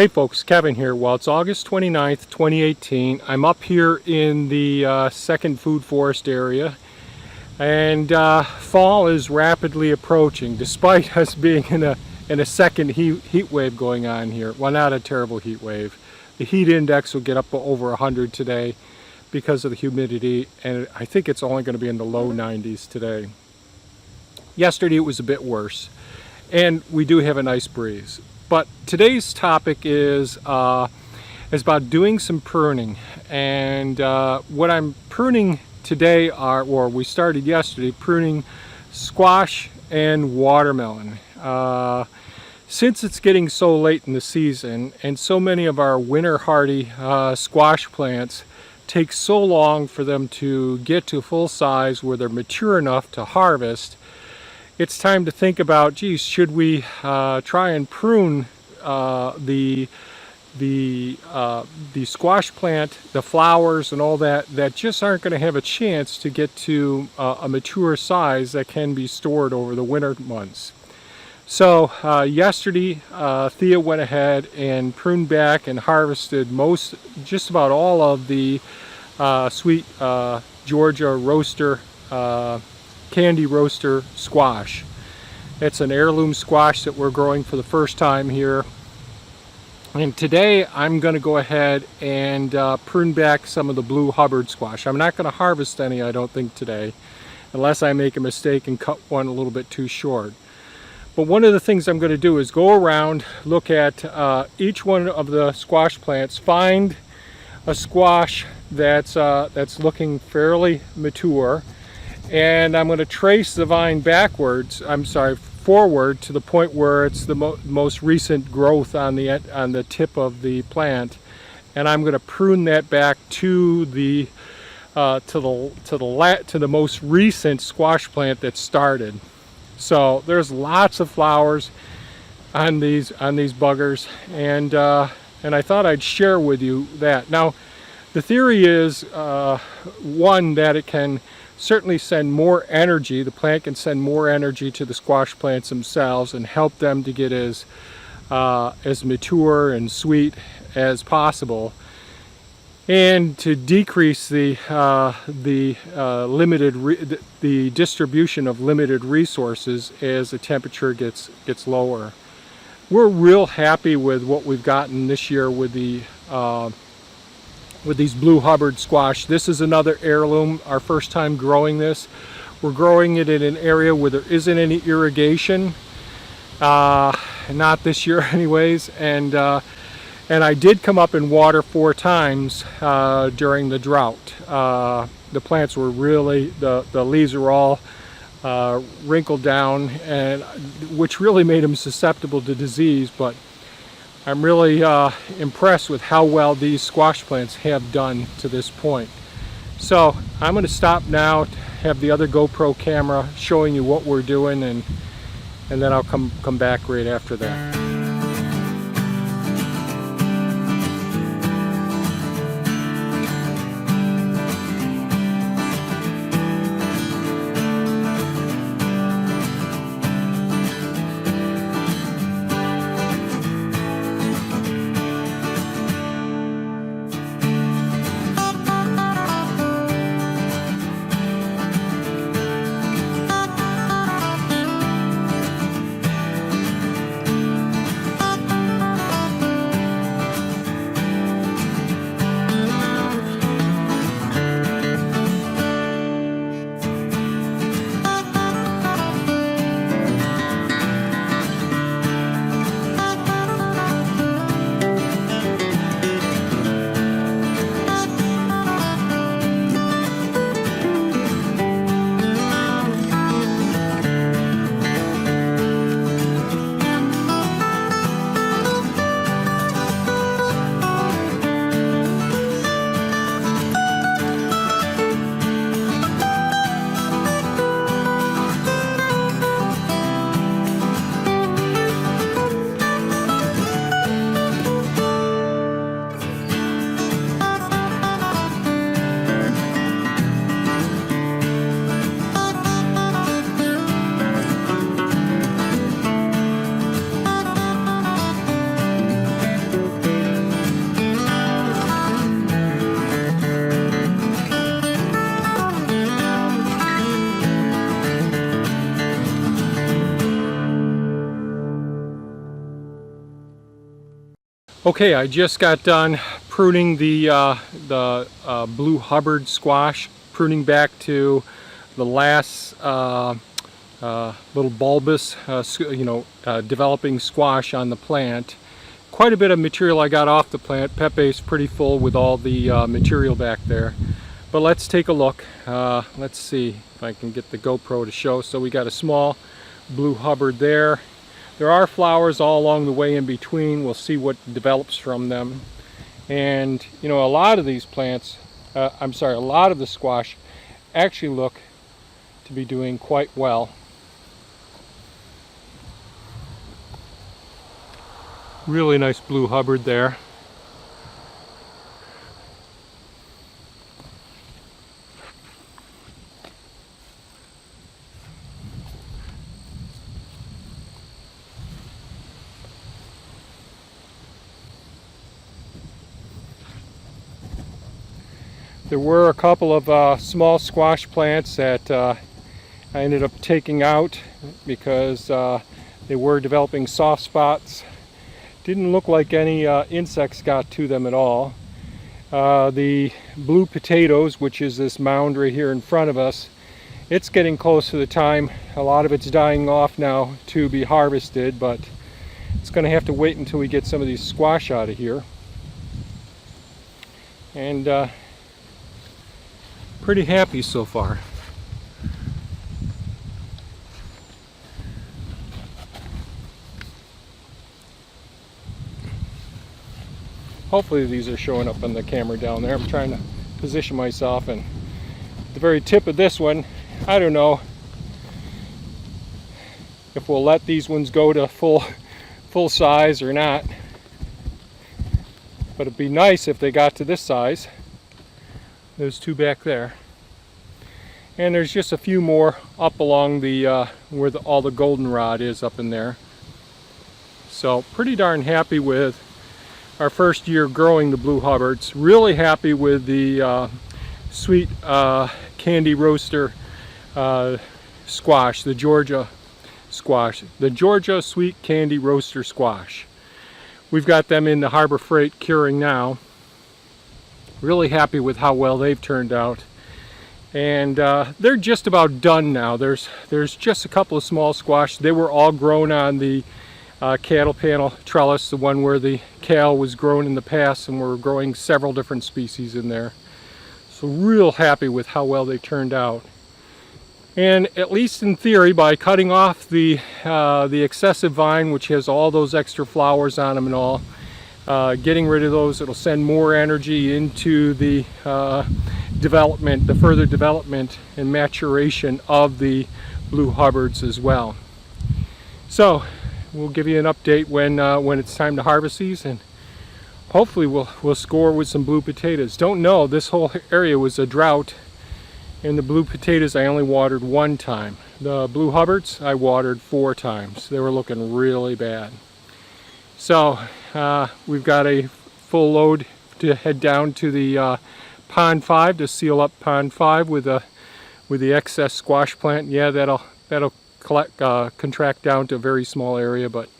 Hey folks, Kevin here. Well, it's August 29th, 2018. I'm up here in the second food forest area, and fall is rapidly approaching despite us being in a second heat wave going on here. Well, not a terrible heat wave. The heat index will get up over 100 today because of the humidity, and I think it's only going to be in the low 90s today. Yesterday it was a bit worse, and we do have a nice breeze. But today's topic is about doing some pruning, and what I'm pruning today we started yesterday, pruning squash and watermelon. Since it's getting so late in the season, and so many of our winter hardy squash plants take so long for them to get to full size where they're mature enough to harvest, it's time to think about, geez, should we try and prune the squash plant, the flowers and all that just aren't going to have a chance to get to a mature size that can be stored over the winter months. So yesterday Thea went ahead and pruned back and harvested just about all of the sweet Georgia roaster candy roaster squash. It's an heirloom squash that we're growing for the first time here. And today I'm going to go ahead and prune back some of the blue Hubbard squash. I'm not going to harvest any, I don't think, today, unless I make a mistake and cut one a little bit too short. But one of the things I'm going to do is go around, look at each one of the squash plants, find a squash that's looking fairly mature, and I'm going to trace the vine forward to the point where it's the most recent growth on the tip of the plant, and I'm going to prune that back to the most recent squash plant that started. So there's lots of flowers on these buggers, and I thought I'd share with you that. Now, the theory is one, that it can certainly send more energy. The plant can send more energy to the squash plants themselves and help them to get as mature and sweet as possible, and to decrease the distribution of limited resources as the temperature gets lower. We're real happy with what we've gotten this year with these blue Hubbard squash. This is another heirloom, our first time growing this. We're growing it in an area where there isn't any irrigation, not this year anyways, and I did come up and water 4 times during the drought. The plants were really, the leaves were all wrinkled down, and which really made them susceptible to disease. But I'm really impressed with how well these squash plants have done to this point. So I'm going to stop now, have the other GoPro camera showing you what we're doing, and then I'll come back right after that. Okay, I just got done pruning the blue Hubbard squash, pruning back to the last little bulbous, developing squash on the plant. Quite a bit of material I got off the plant. Pepe is pretty full with all the material back there. But let's take a look. Let's see if I can get the GoPro to show. So we got a small blue Hubbard there. There are flowers all along the way in between. We'll see what develops from them. And a lot of these plants, a lot of the squash actually look to be doing quite well. Really nice blue Hubbard there. There were a couple of small squash plants that I ended up taking out because they were developing soft spots. Didn't look like any insects got to them at all. The blue potatoes, which is this mound right here in front of us, it's getting close to the time. A lot of it's dying off now to be harvested, but it's going to have to wait until we get some of these squash out of here. And pretty happy so far. Hopefully these are showing up on the camera down there. I'm trying to position myself, and at the very tip of this one, I don't know if we'll let these ones go to full size or not, but it'd be nice if they got to this size. Those two back there, and there's just a few more up along the where all the goldenrod is up in there. So pretty darn happy with our first year growing the blue Hubbards. Really happy with the sweet candy roaster squash, the Georgia squash, the Georgia sweet candy roaster squash. We've got them in the Harbor Freight curing now. Really happy with how well they've turned out, and they're just about done now. There's just a couple of small squash. They were all grown on the cattle panel trellis, the one where the kale was grown in the past, and we're growing several different species in there. So real happy with how well they turned out. And at least in theory, by cutting off the excessive vine, which has all those extra flowers on them and all, getting rid of those, it'll send more energy into the development, the further development and maturation of the blue Hubbards as well. So we'll give you an update when it's time to harvest these, and hopefully we'll score with some blue potatoes. Don't know, this whole area was a drought, and the blue potatoes I only watered one time. The blue Hubbards I watered 4 times. They were looking really bad. So we've got a full load to head down to the pond 5 to seal up pond 5 with the excess squash plant. Yeah, that'll contract down to a very small area, but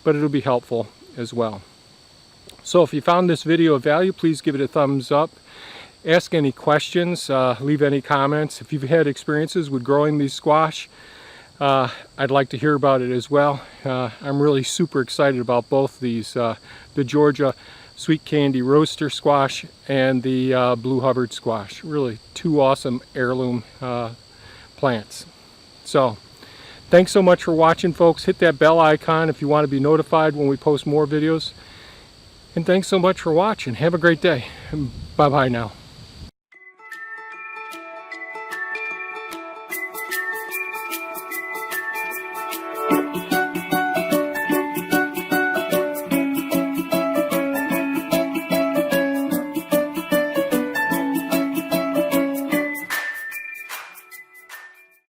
it'll be helpful as well. So if you found this video of value, please give it a thumbs up. Ask any questions, leave any comments. If you've had experiences with growing these squash, I'd like to hear about it as well. I'm really super excited about both these, the Georgia sweet candy roaster squash and the blue Hubbard squash. Really 2 awesome heirloom plants. So thanks so much for watching, folks. Hit that bell icon if you want to be notified when we post more videos. And thanks so much for watching. Have a great day. Bye-bye now.